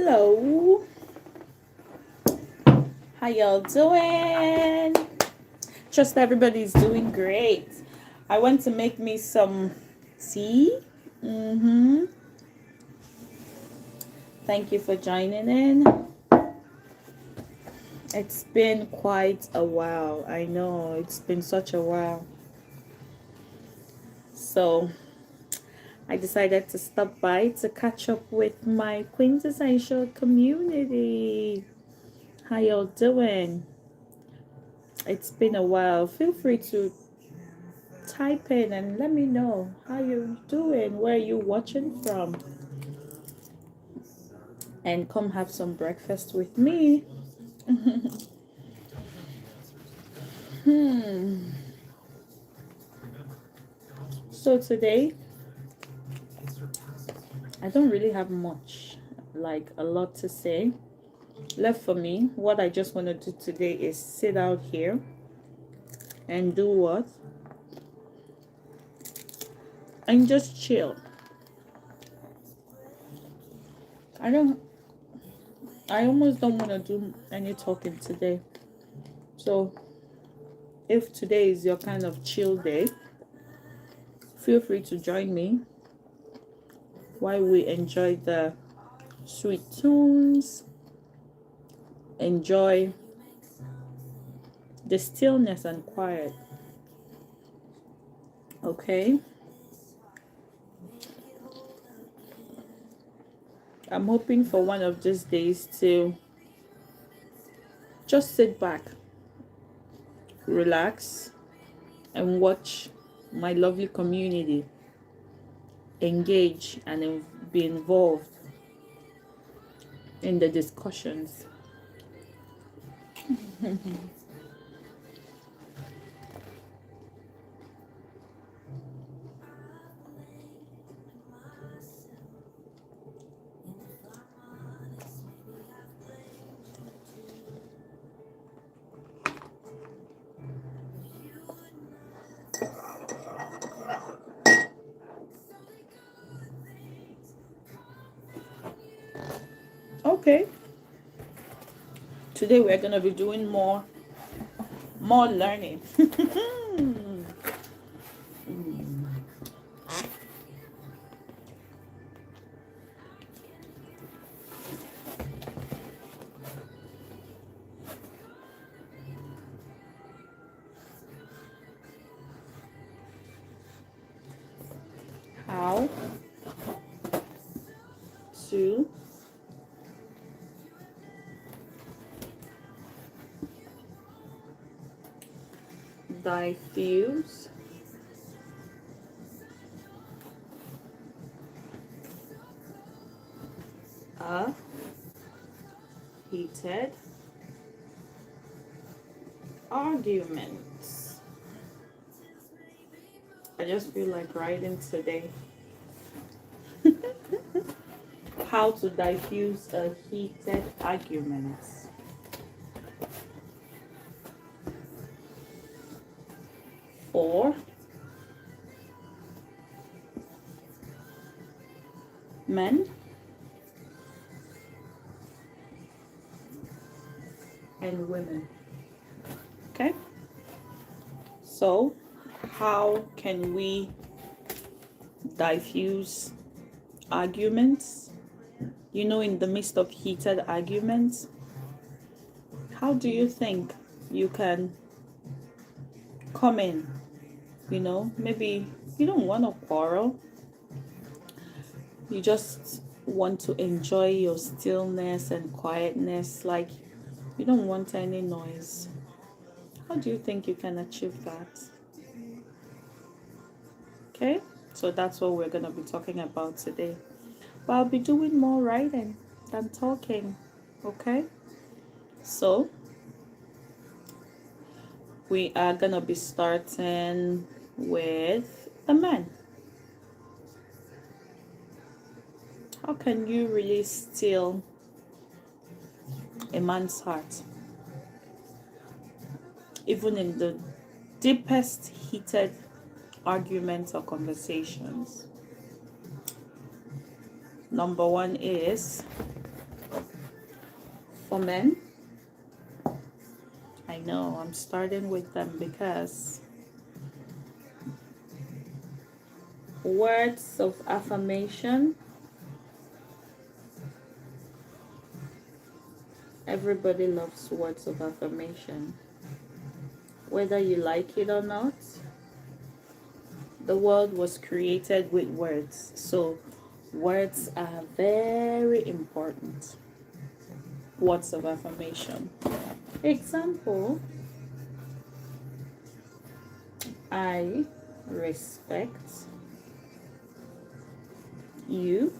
Hello. How y'all doing? Trust everybody's doing great. I want to make me some tea. Thank you for joining in. It's been quite a while. I know it's been such a while. So I decided to stop by to catch up with my quintessential community. How y'all doing? It's been a while. Feel free to type in and let me know how you're doing, where you watching from, and come have some breakfast with me. So today I don't really have much, like a lot to say left for me. What I just want to do today is sit out here and do what? And just chill. I almost don't want to do any talking today. So if today is your kind of chill day, feel free to join me while we enjoy the sweet tunes, enjoy the stillness and quiet. Okay? I'm hoping for one of these days to just sit back, relax, and watch my lovely community engage and be involved in the discussions. Okay, today we're gonna be doing more learning. How to diffuse a heated argument. I just feel like writing today. How to diffuse a heated argument. For men and women. Okay? So, how can we diffuse arguments? You know, in the midst of heated arguments, how do you think you can come in? You know, maybe you don't want to quarrel. You just want to enjoy your stillness and quietness. Like, you don't want any noise. How do you think you can achieve that? Okay, so that's what we're going to be talking about today. But I'll be doing more writing than talking. Okay, so we are going to be starting with the men. How can you really steal a man's heart? Even in the deepest heated arguments or conversations. Number one is For men, I know I'm starting with them because words of affirmation, everybody loves words of affirmation. Whether you like it or not, the world was created with words. So words are very important. Words of affirmation. Example, I respect you.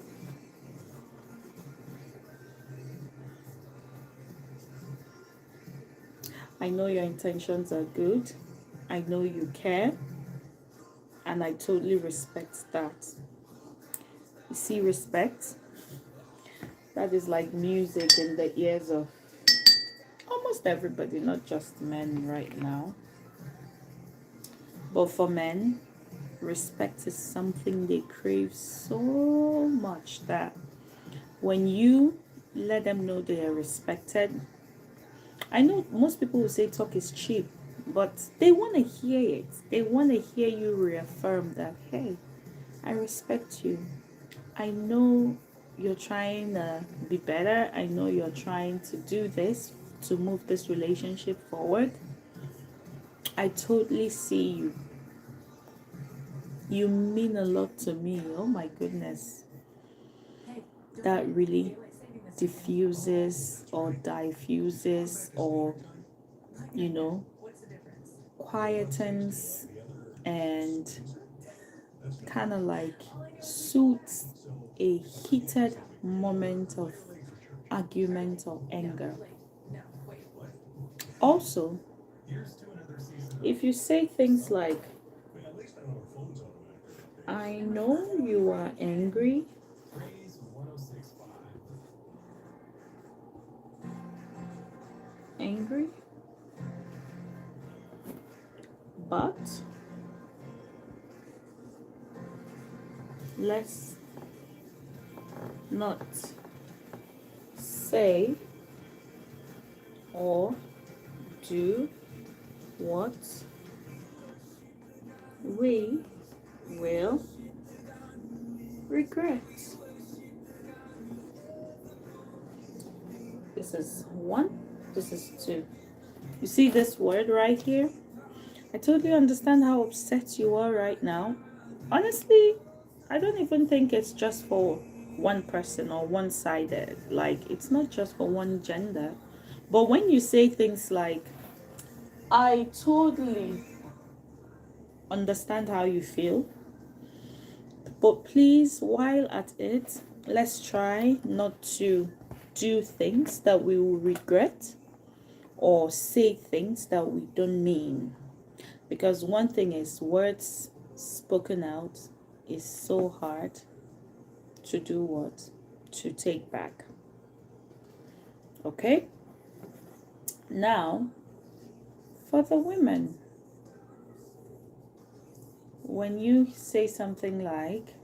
I know your intentions are good. I know you care. And I totally respect that. You see, respect? That is like music in the ears of almost everybody, not just men right now. But for men, respect is something they crave so much that when you let them know they are respected, I know most people will say talk is cheap, but they want to hear it. They want to hear you reaffirm that, hey, I respect you. I know you're trying to be better. I know you're trying to do this to move this relationship forward. I totally see you. You mean a lot to me. Oh my goodness. That really diffuses or diffuses or, quietens and kind of like soothes a heated moment of argument or anger. Also, if you say things like, I know you are angry, but let's not say or do what we will regret. This is 1, this is 2. You see this word right here? I totally understand how upset you are right now. Honestly, I don't even think it's just for one person or one-sided. Like, it's not just for one gender. But when you say things like, I totally understand how you feel, but please, while at it, let's try not to do things that we will regret or say things that we don't mean. Because one thing is, words spoken out is so hard to do what? To take back. Okay? Now, for the women, when you say something like,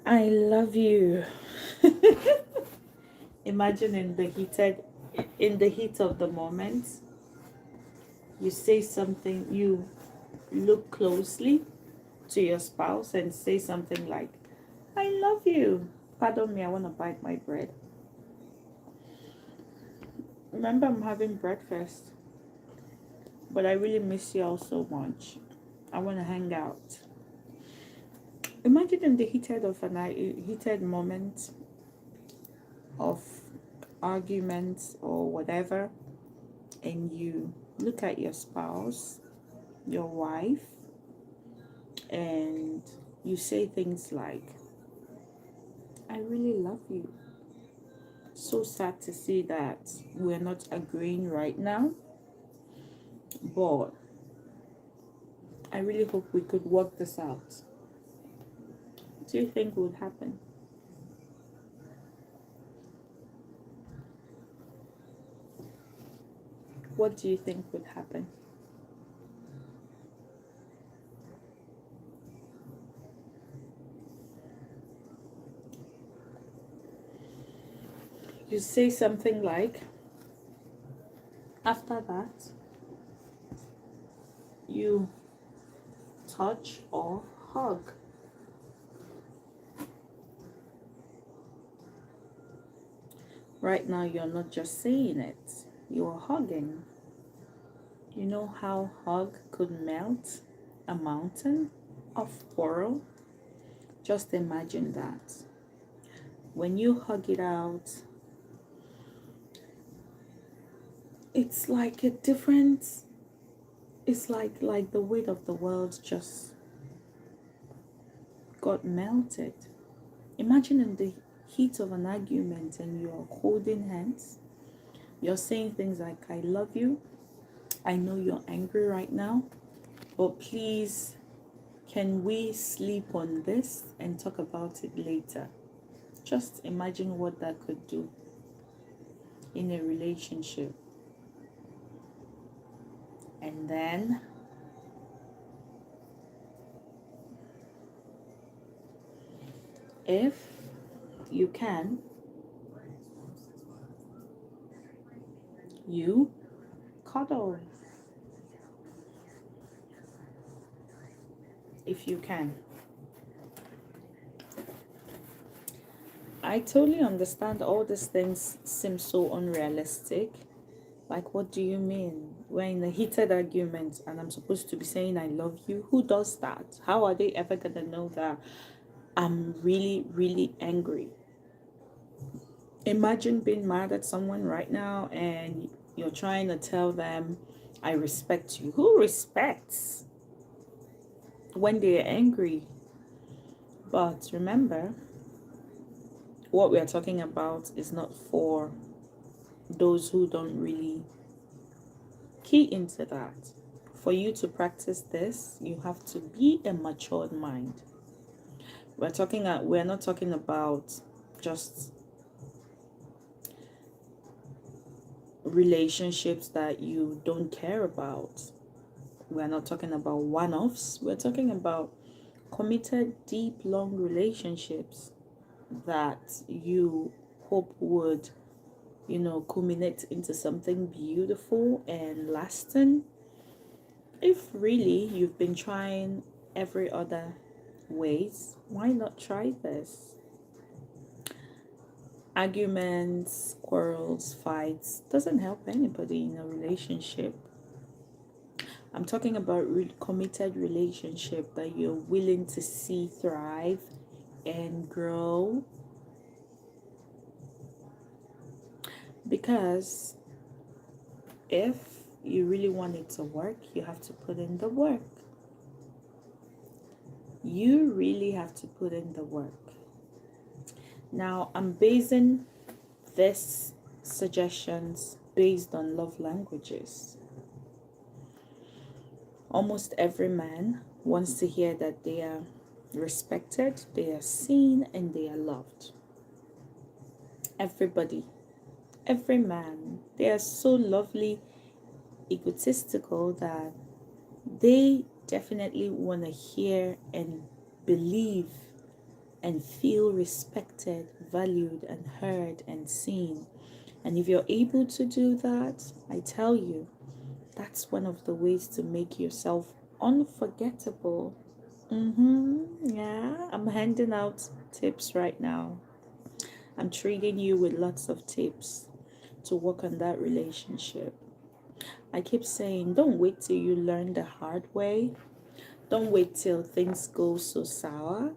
I love you. Imagine in the heat of the moment, you say something, you look closely to your spouse and say something like, I love you. Pardon me, I want to bite my bread. Remember, I'm having breakfast, but I really miss you all so much. I want to hang out. Imagine in the heated moment of arguments or whatever, and you look at your spouse, your wife, and you say things like, I really love you. So sad to see that we're not agreeing right now, but I really hope we could work this out. What do you think would happen? What do you think would happen? you say something like, after that, you touch or hug. Right now, you're not just saying it, you're hugging. You know how hug could melt a mountain of coral? Just imagine that. When you hug it out, it's like a different, it's like the weight of the world just got melted. Imagine in the heat of an argument and you're holding hands. You're saying things like, I love you. I know you're angry right now, but please, can we sleep on this and talk about it later? Just imagine what that could do in a relationship. And then if you can, you cuddle. If you can. I totally understand all these things seem so unrealistic. Like, what do you mean? We're in a heated argument and I'm supposed to be saying I love you? Who does that? How are they ever gonna know that I'm really, really angry? Imagine being mad at someone right now and you're trying to tell them, I respect you. Who respects when they're angry? But remember, what we are talking about is not for those who don't really key into that. For you to practice this, you have to be a matured mind. We're not talking about just relationships that you don't care about. We're not talking about one-offs. We're talking about committed, deep, long relationships that you hope would, culminate into something beautiful and lasting. If really you've been trying every other ways, why not try this? Arguments, quarrels, fights doesn't help anybody in a relationship. I'm talking about committed relationship that you're willing to see thrive and grow. Because if you really want it to work, you have to put in the work. You really have to put in the work. Now, I'm basing this suggestions based on love languages. Almost every man wants to hear that they are respected, they are seen, and they are loved. Everybody, every man, they are so lovely, egotistical that they definitely want to hear and believe and feel respected, valued, and heard and seen. And if you're able to do that, I tell you, that's one of the ways to make yourself unforgettable. Yeah, I'm handing out tips right now. I'm treating you with lots of tips to work on that relationship. I keep saying, don't wait till you learn the hard way. Don't wait till things go so sour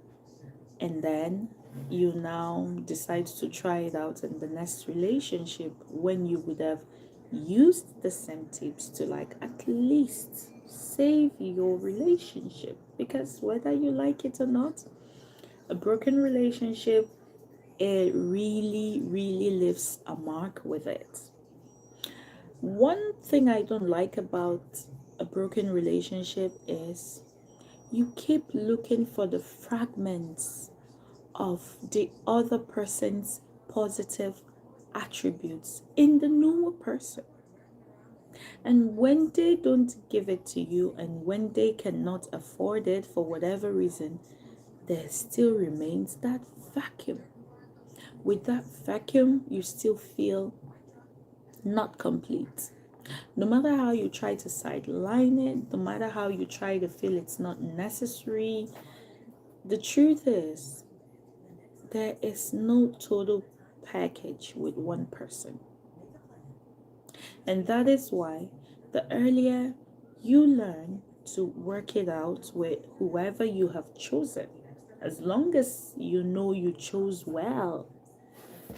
and then you now decide to try it out in the next relationship when you would have used the same tips to at least save your relationship. Because whether you like it or not, a broken relationship, it really, really leaves a mark with it. One thing I don't like about a broken relationship is you keep looking for the fragments of the other person's positive attributes in the newer person. And when they don't give it to you and when they cannot afford it for whatever reason, there still remains that vacuum. with that vacuum, you still feel not complete. No matter how you try to sideline it, no matter how you try to feel it's not necessary, the truth is there is no total package with one person. And that is why the earlier you learn to work it out with whoever you have chosen, as long as you know you chose well,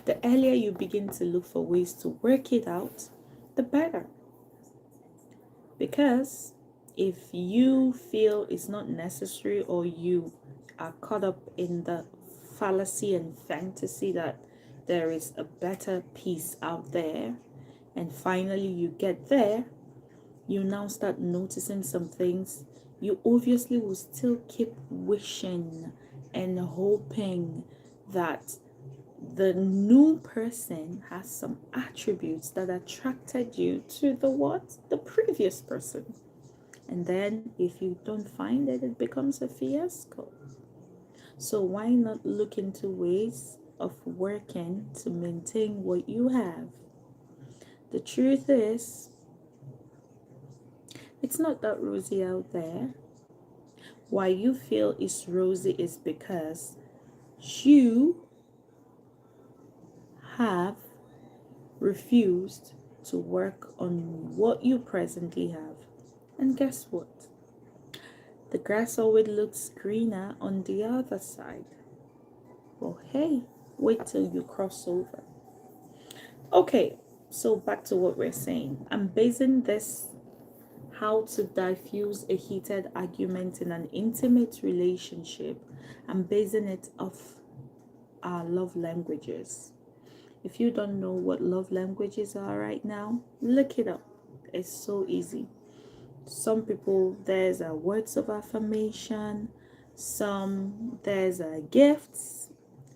the earlier you begin to look for ways to work it out, the better. Because if you feel it's not necessary, or you are caught up in the fallacy and fantasy that there is a better piece out there, and finally you get there, you now start noticing some things. You obviously will still keep wishing and hoping that the new person has some attributes that attracted you to the previous person. And then if you don't find it, it becomes a fiasco. So why not look into ways of working to maintain what you have? The truth is, it's not that rosy out there. Why you feel it's rosy is because you have refused to work on what you presently have. And guess what? The grass always looks greener on the other side. Well, hey, wait till you cross over. Okay, so back to what we're saying. I'm basing this how to diffuse a heated argument in an intimate relationship. I'm basing it off our love languages. If you don't know what love languages are right now, look it up. It's so easy. Some people, there's words of affirmation. Some, there's gifts.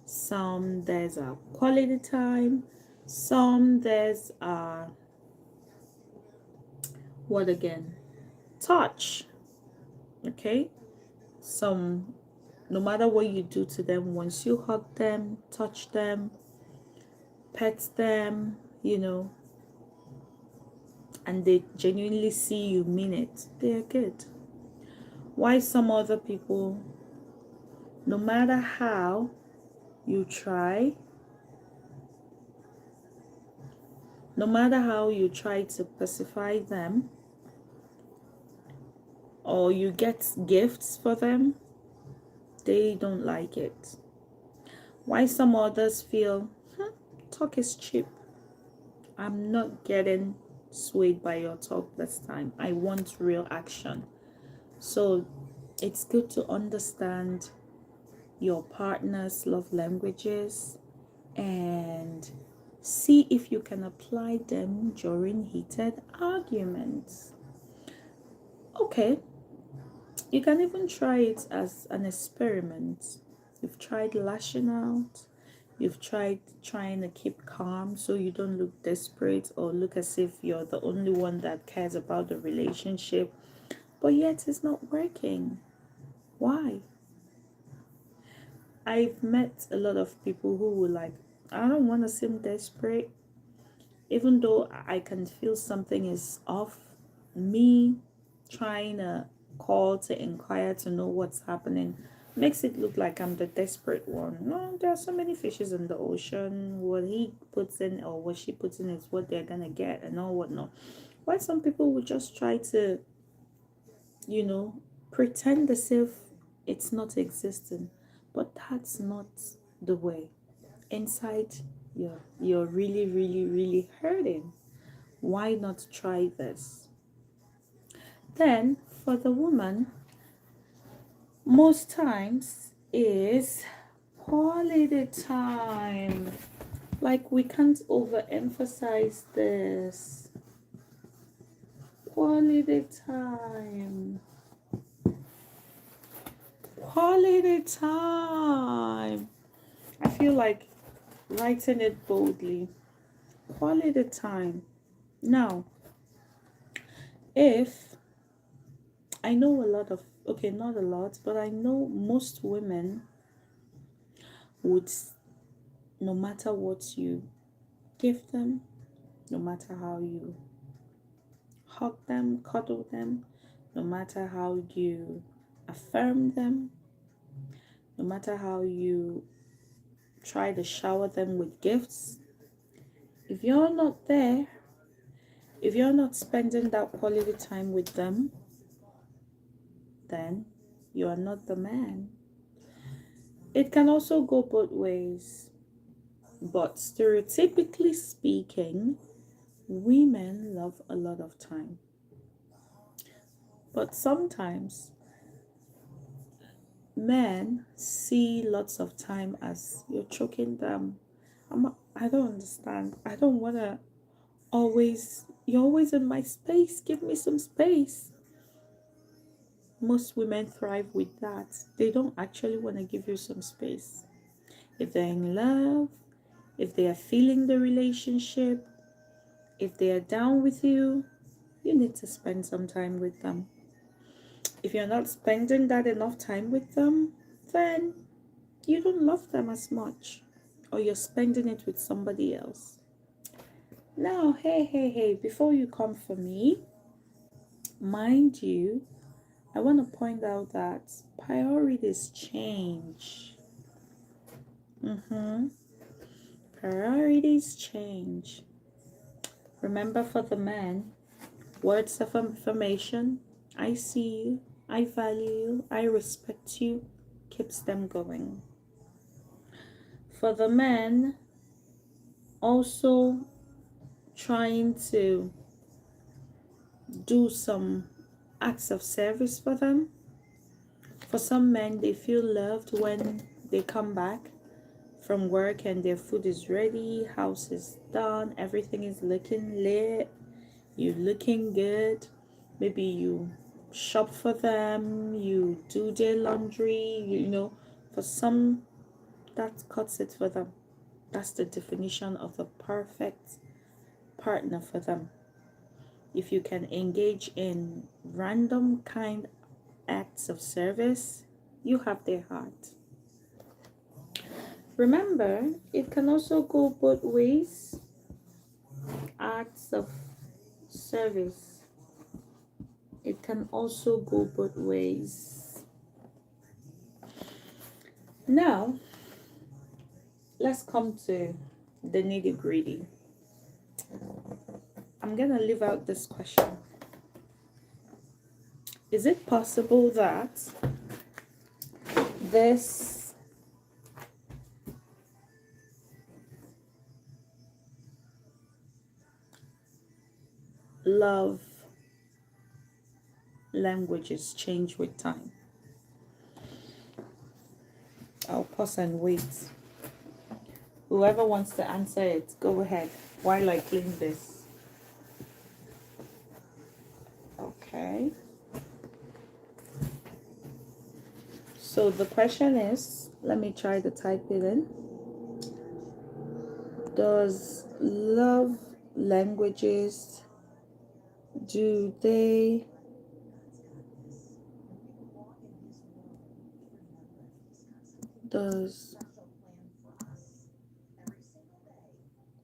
Some, there's quality time. Some, there's what again? Touch. Okay? Some, no matter what you do to them, once you hug them, touch them, pet them, and they genuinely see you mean it, they are good. Why some other people, no matter how you try, no matter how you try to pacify them, or you get gifts for them, they don't like it. Why some others feel, talk is cheap. I'm not getting swayed by your talk this time. I want real action. So it's good to understand your partner's love languages and see if you can apply them during heated arguments. Okay, you can even try it as an experiment. You've tried lashing out. You've tried trying to keep calm so you don't look desperate or look as if you're the only one that cares about the relationship, but yet it's not working. Why? I've met a lot of people who were like, I don't want to seem desperate, even though I can feel something is off. Me trying to call to inquire to know what's happening makes it look like I'm the desperate one. No, there are so many fishes in the ocean. What he puts in or what she puts in is what they're gonna get and all whatnot. Why some people would just try to, pretend as if it's not existing, but that's not the way. Inside, you're really, really, really hurting. Why not try this? Then for the woman, most times is quality time. Like, we can't overemphasize this. Quality time. Quality time. I feel like writing it boldly. Quality time. Now, if I know a lot of, okay, not a lot, but I know most women would no matter what you give them, no matter how you hug them, cuddle them, no matter how you affirm them, no matter how you try to shower them with gifts, if you're not there, if you're not spending that quality time with them, then you are not the man. It can also go both ways, but stereotypically speaking, women love a lot of time. But sometimes men see lots of time as you're choking them. I don't understand. I don't want to you're always in my space. Give me some space. Most women thrive with that. They don't actually want to give you some space. If they're in love, if they are feeling the relationship, if they are down with you, you need to spend some time with them. If you're not spending that enough time with them, then you don't love them as much, or you're spending it with somebody else. Now, hey, before you come for me, mind you, I want to point out that priorities change. Priorities change. Remember, for the man, words of affirmation, I see you, I value you, I respect you, keeps them going. For the men, also trying to do some acts of service for them. For some men, they feel loved when they come back from work and their food is ready, house is done, everything is looking lit, you're looking good. Maybe you shop for them, you do their laundry, you know. For some, that cuts it for them. That's the definition of the perfect partner for them. If you can engage in random kind acts of service, you have their heart. Remember, it can also go both ways. Acts of service. It can also go both ways. Now, let's come to the nitty-gritty. I'm going to leave out this question. Is it possible that this love languages change with time? I'll pause and wait. Whoever wants to answer it, go ahead while I clean this. Okay. So the question is, let me try to type it in. Does love languages, does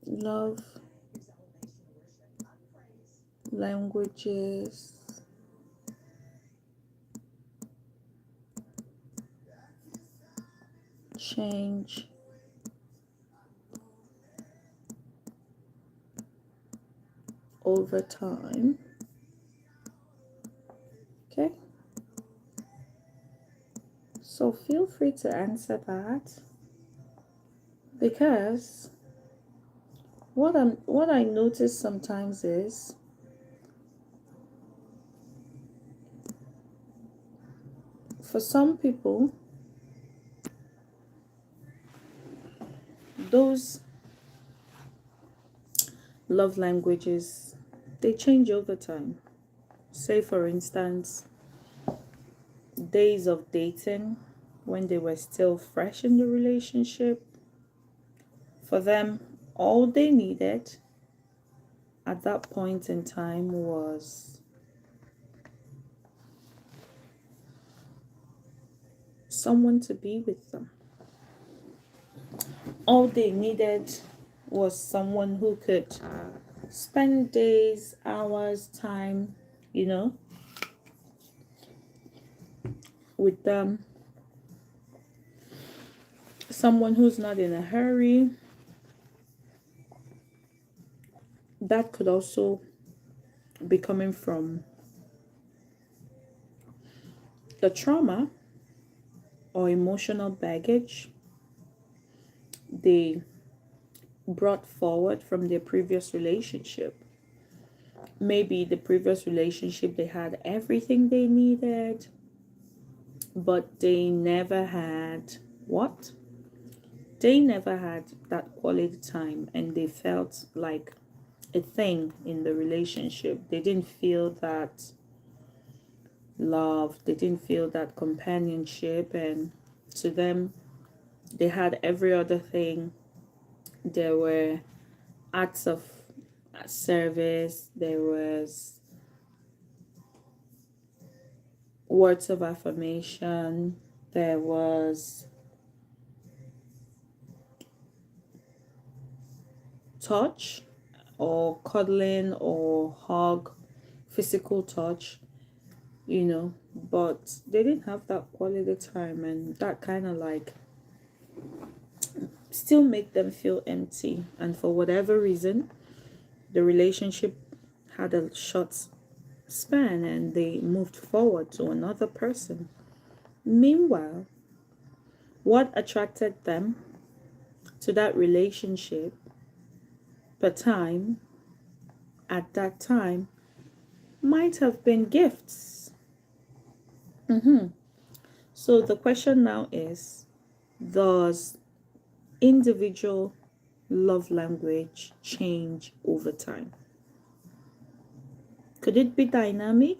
love languages change over time? Okay, so feel free to answer that, because what I notice sometimes is for some people, those love languages, they change over time. Say, for instance, days of dating when they were still fresh in the relationship. For them, all they needed at that point in time was someone to be with them. all they needed was someone who could spend days, hours, time, you know, with them. Someone who's not in a hurry. That could also be coming from the trauma or emotional baggage they brought forward from their previous relationship. Maybe the previous relationship, they had everything they needed, but they never had what? They never had that quality time, and they felt like a thing in the relationship. They didn't feel that love, they didn't feel that companionship, and to them, they had every other thing. There were acts of service, there was words of affirmation, there was touch or cuddling or hug, physical touch, you know, but they didn't have that quality time, and that kind of like still make them feel empty. And for whatever reason, the relationship had a short span and they moved forward to another person. Meanwhile, what attracted them to that relationship per time at that time might have been gifts. So the question now is, does individual love language change over time? Could it be dynamic?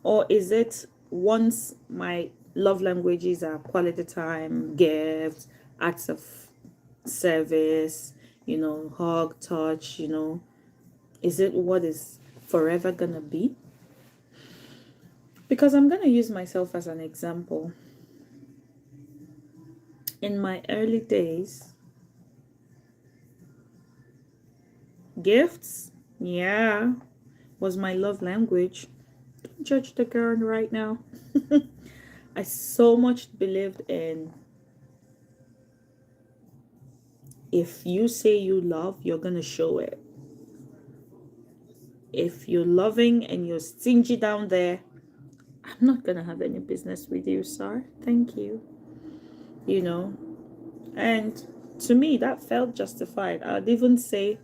Or is it once my love languages are quality time, gifts, acts of service, you know, hug, touch, you know, is it what is forever gonna be? Because I'm gonna use myself as an example. In my early days, gifts, yeah, was my love language. Don't judge the girl right now. I so much believed in, if you say you love, you're gonna show it. If you're loving and you're stingy down there, I'm not gonna have any business with you, sir. Thank you. You know, and to me that felt justified. I'd even say,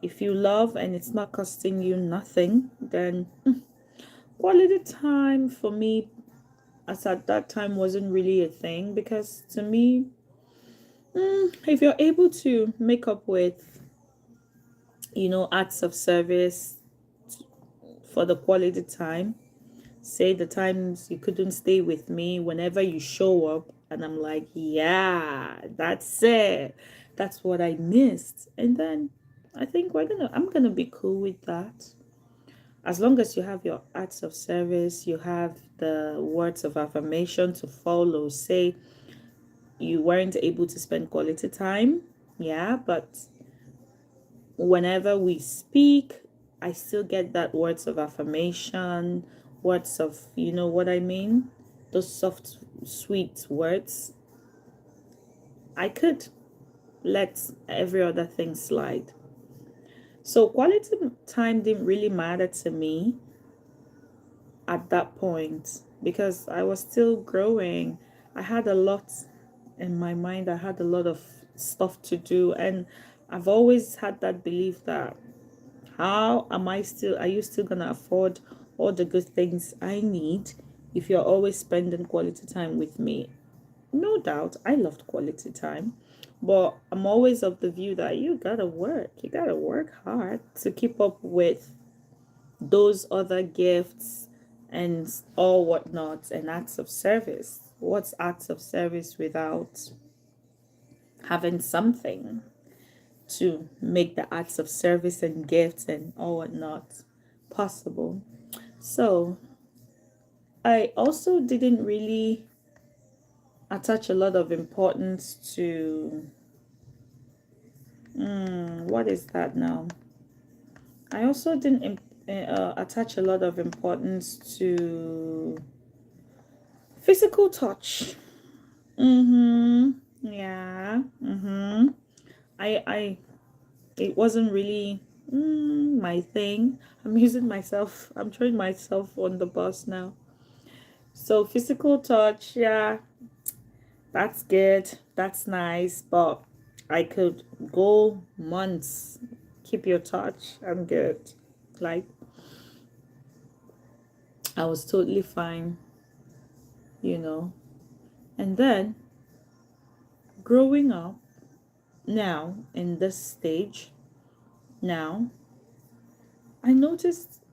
if you love and it's not costing you nothing, then quality time for me as at that time wasn't really a thing. Because to me, if you're able to make up with, you know, acts of service for the quality time, say the times you couldn't stay with me, whenever you show up and I'm like, yeah, that's it, that's what I missed, and then I think I'm gonna be cool with that. As long as you have your acts of service, you have the words of affirmation to follow. Say you weren't able to spend quality time, yeah, but whenever we speak, I still get that words of affirmation, words of, you know what I mean, those soft, sweet words. I could let every other thing slide. So quality time didn't really matter to me at that point, because I was still growing. I had a lot in my mind. I had a lot of stuff to do, and I've always had that belief that, are you still gonna afford all the good things I need if you're always spending quality time with me? No doubt I loved quality time, but I'm always of the view that you gotta work hard to keep up with those other gifts and all whatnot and acts of service. What's acts of service without having something to make the acts of service and gifts and all whatnot possible? So I also didn't really attach a lot of importance to what is that now? I also didn't attach a lot of importance to physical touch. Yeah. It wasn't really my thing. I'm using myself. I'm throwing myself on the bus now. So physical touch, yeah, that's good. That's nice, but I could go months. Keep your touch. I'm good. Like, I was totally fine, you know. And then growing up now in this stage, now I noticed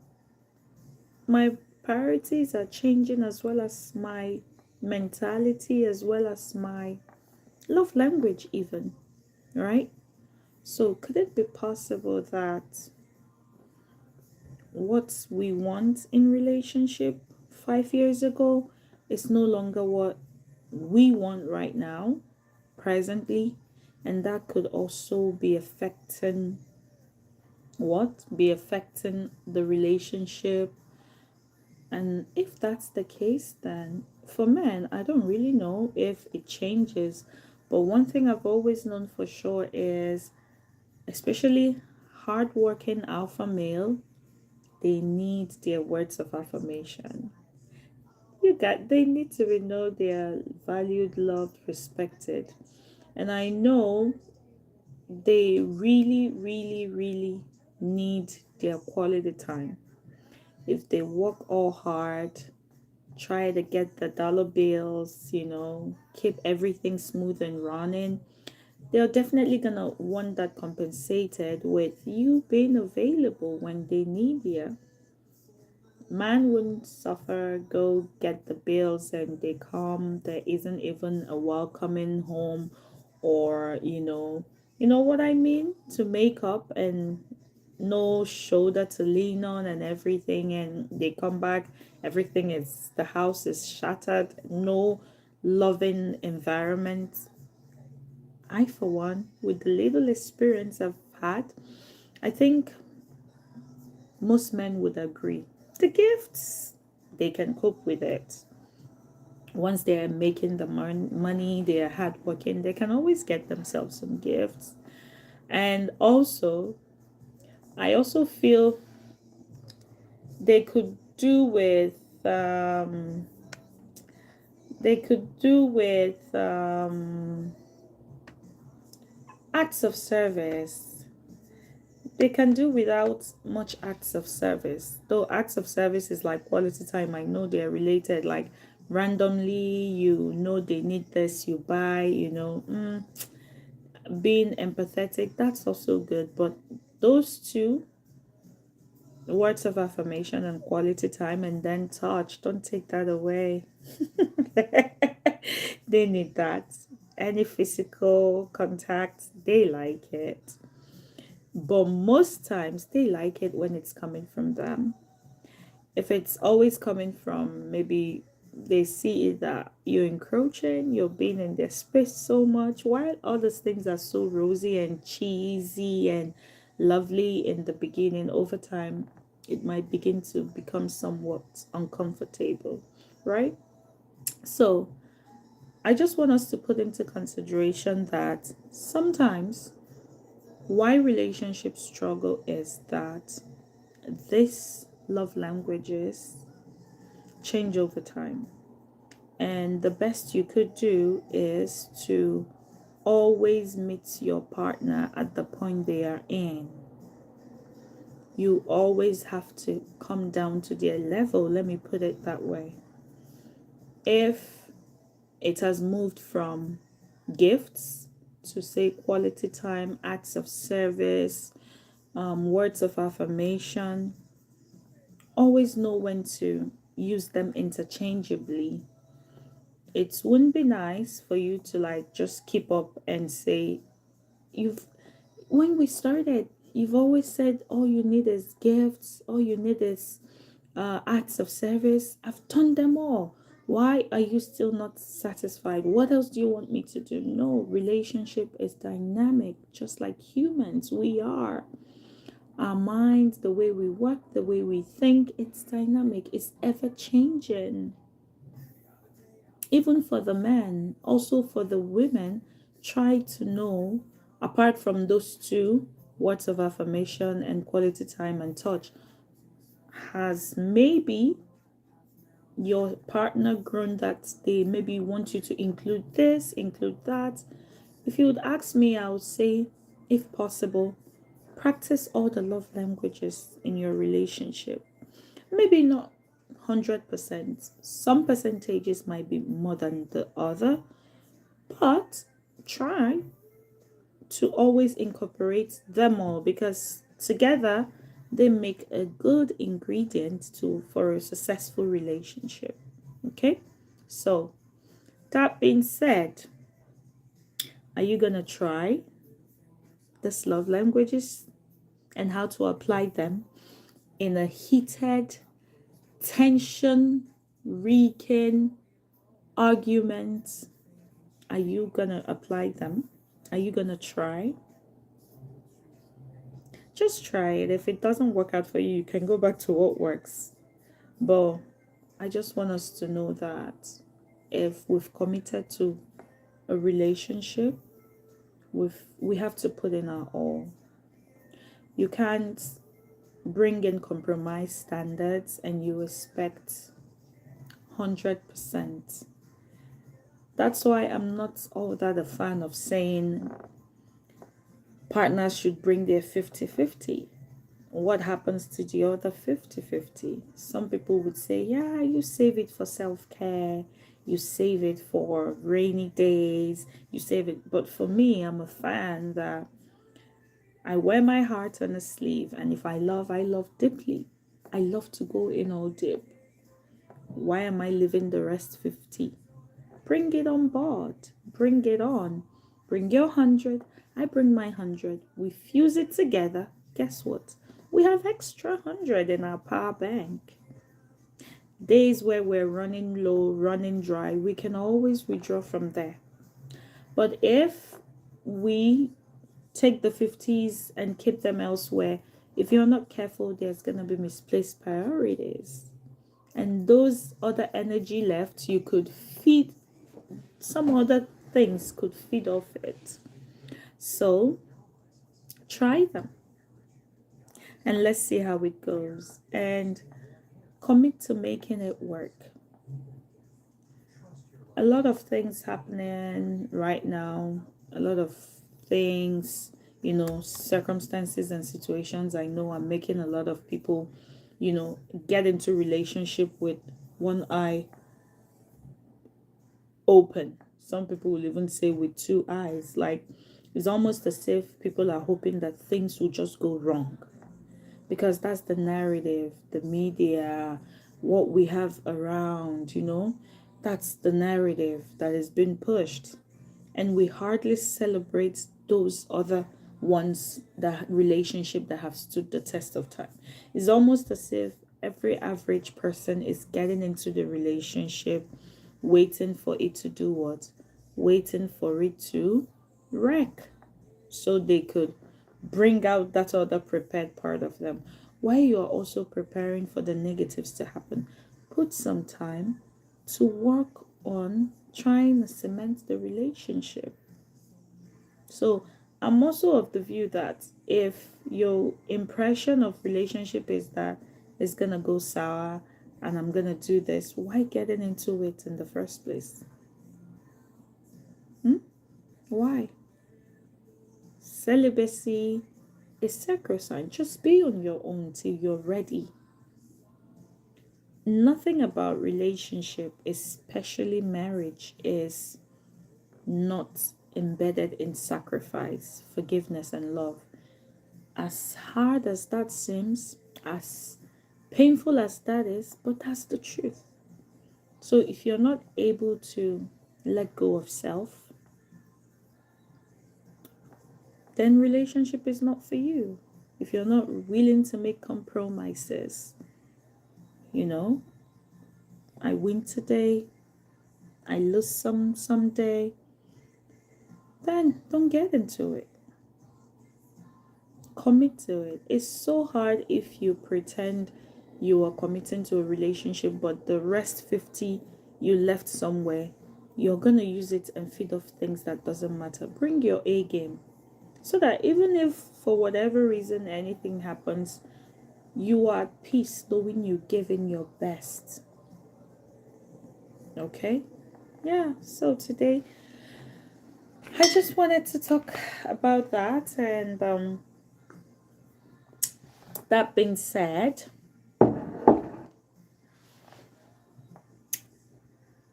my priorities are changing, as well as my mentality, as well as my love language even, right? So could it be possible that what we want in relationship 5 years ago is no longer what we want right now, presently, and that could also be affecting the relationship? And if that's the case, then for men, I don't really know if it changes. But one thing I've always known for sure is, especially hardworking alpha male, they need their words of affirmation. They need to know they're valued, loved, respected. And I know they really, really, really need their quality time. If they work all hard, try to get the dollar bills, keep everything smooth and running, they're definitely gonna want that compensated with you being available when they need you. Man wouldn't suffer, go get the bills, and they come, there isn't even a welcoming home, or you know what I mean, to make up, and no shoulder to lean on and everything, and they come back, the house is shattered, no loving environment. I, for one, with the little experience I've had, I think most men would agree. The gifts, they can cope with it. Once they're making the money, they're hardworking, they can always get themselves some gifts. And also, I also feel they could do with acts of service. They can do without much acts of service. Though acts of service is like quality time. I know they're related. Like randomly, they need this, you buy, being empathetic, that's also good. But those two, words of affirmation and quality time, and then touch, don't take that away. They need that. Any physical contact, they like it. But most times they like it when it's coming from them. If it's always coming from, maybe they see that you're encroaching, you're being in their space so much, while all those things are so rosy and cheesy and lovely in the beginning, over time it might begin to become somewhat uncomfortable, right? So I just want us to put into consideration that sometimes why relationships struggle is that these love languages change over time. And the best you could do is to always meet your partner at the point they are in. You always have to come down to their level, let me put it that way. If it has moved from gifts to, say, quality time, acts of service, words of affirmation, always know when to use them interchangeably. It wouldn't be nice for you to just keep up and say, when we started, you've always said all you need is gifts, all you need is acts of service. I've done them all. Why are you still not satisfied? What else do you want me to do? No, relationship is dynamic, just like humans. We are. Our minds, the way we work, the way we think, it's dynamic. It's ever changing. Even for the men, also for the women, try to know, apart from those two, words of affirmation and quality time and touch, has maybe your partner grown that they maybe want you to include this, include that? If you would ask me, I would say, if possible, practice all the love languages in your relationship. Maybe not 100%. Some percentages might be more than the other, but try to always incorporate them all, because together they make a good ingredient for a successful relationship. Okay, so that being said, are you gonna try this love languages and how to apply them in a heated, tension wreaking argument? Are you gonna apply them? Are you gonna try? Just try it. If it doesn't work out for you, you can go back to what works. But I just want us to know that if we've committed to a relationship, we have to put in our all. You can't bring in compromise standards and you expect 100%. That's why I'm not all that a fan of saying partners should bring their 50-50. What happens to the other 50-50? Some people would say, yeah, you save it for self-care, you save it for rainy days, you save it. But for me, I'm a fan that I wear my heart on a sleeve, and if I love deeply. I love to go in all deep. Why am I leaving the rest 50? Bring it on board. Bring it on. Bring your 100. I bring my 100. We fuse it together. Guess what? We have extra 100 in our power bank. Days where we're running low, running dry, we can always withdraw from there. But if we take the 50s and keep them elsewhere, if you're not careful, there's going to be misplaced priorities. And those other energy left, you could feed some other things, could feed off it. So try them and let's see how it goes, and commit to making it work. A lot of things happening right now, a lot of things, circumstances and situations I know are making a lot of people, get into relationship with one eye open. Some people will even say with two eyes. Like, it's almost as if people are hoping that things will just go wrong, because that's the narrative, the media, what we have around, that's the narrative that is being pushed. And we hardly celebrate those other ones, that relationship that have stood the test of time. It's almost as if every average person is getting into the relationship waiting for it to do what? Waiting for it to wreck, so they could bring out that other prepared part of them. While you're also preparing for the negatives to happen, put some time to work on trying to cement the relationship. So I'm also of the view that if your impression of relationship is that it's gonna go sour and I'm gonna do this, why getting into it in the first place? Why? Celibacy is sacrosanct. Just be on your own till you're ready. Nothing about relationship, especially marriage, is not embedded in sacrifice, forgiveness, and love. As hard as that seems, as painful as that is, but that's the truth. So if you're not able to let go of self, then relationship is not for you. If you're not willing to make compromises, I win today, I lose some someday, then don't get into it. Commit to it. It's so hard if you pretend you are committing to a relationship, but the rest 50 you left somewhere. You're gonna use it and feed off things that doesn't matter. Bring your A game, so that even if for whatever reason anything happens, you are at peace knowing you gave in your best. Okay? Yeah, so today I just wanted to talk about that. And that being said,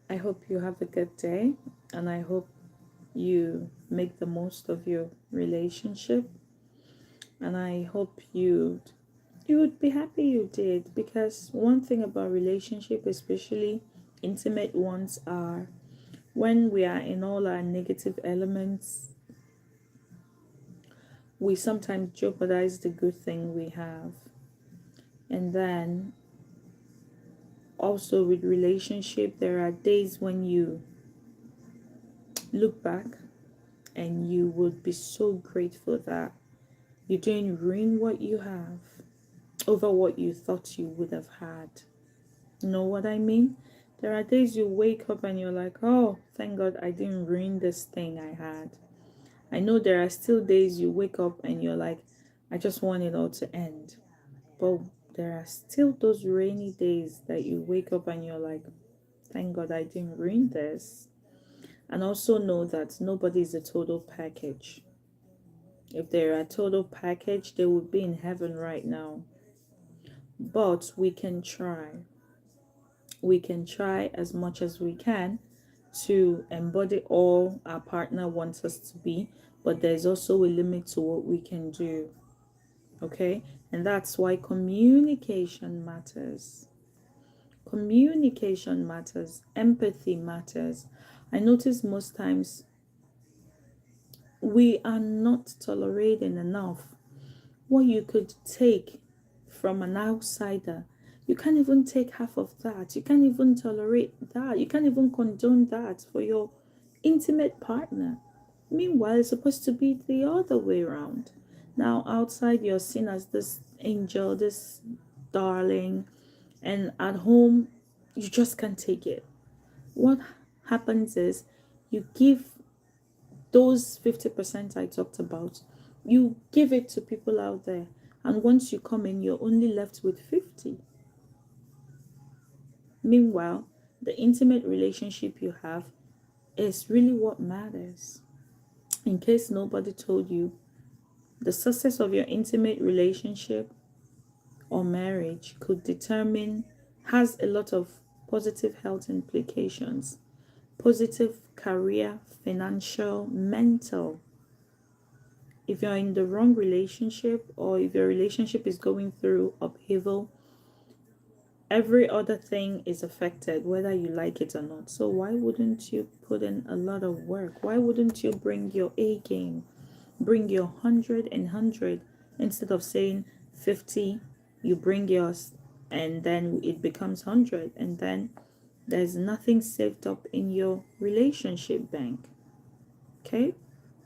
I hope you have a good day, and I hope you make the most of your relationship, and I hope you would be happy you did, because one thing about relationship, especially intimate ones, are when we are in all our negative elements, we sometimes jeopardize the good thing we have. And then also with relationship, there are days when you look back and you would be so grateful that you didn't ruin what you have over what you thought you would have had. You know what I mean? There are days you wake up and you're like, oh, thank God I didn't ruin this thing I had. I know there are still days you wake up and you're like, I just want it all to end. But there are still those rainy days that you wake up and you're like, thank God I didn't ruin this. And also know that nobody is a total package. If they're a total package, they would be in heaven right now. But we can try. We can try as much as we can to embody all our partner wants us to be, but there's also a limit to what we can do. Okay? And that's why communication matters. Communication matters. Empathy matters. I notice most times we are not tolerating enough what you could take from an outsider. You can't even take half of that. You can't even tolerate that. You can't even condone that for your intimate partner. Meanwhile, it's supposed to be the other way around. Now, outside, you're seen as this angel, this darling, and at home, you just can't take it. What happens is you give those 50% I talked about, you give it to people out there. And once you come in, you're only left with 50. Meanwhile, the intimate relationship you have is really what matters. In case nobody told you, the success of your intimate relationship or marriage has a lot of positive health implications. Positive career, financial, mental. If you're in the wrong relationship, or if your relationship is going through upheaval, every other thing is affected, whether you like it or not. So why wouldn't you put in a lot of work? Why wouldn't you bring your A game? Bring your 100 and 100 instead of saying 50, you bring yours and then it becomes 100, and then there's nothing saved up in your relationship bank. Okay?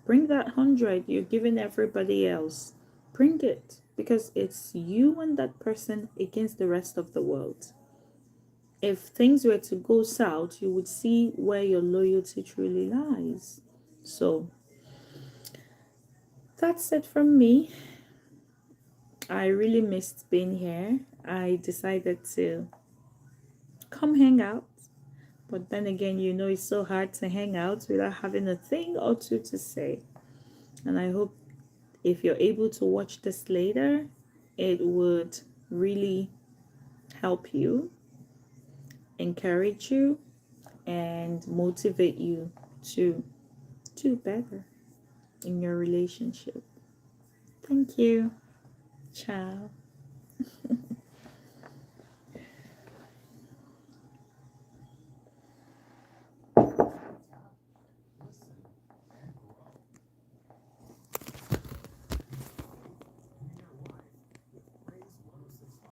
Bring that 100 you're giving everybody else. Bring it, because it's you and that person against the rest of the world. If things were to go south, you would see where your loyalty truly lies. So that's it from me. I really missed being here. I decided to come hang out. But then again, it's so hard to hang out without having a thing or two to say. And I hope if you're able to watch this later, it would really help you, encourage you, and motivate you to do better in your relationship. Thank you. Ciao.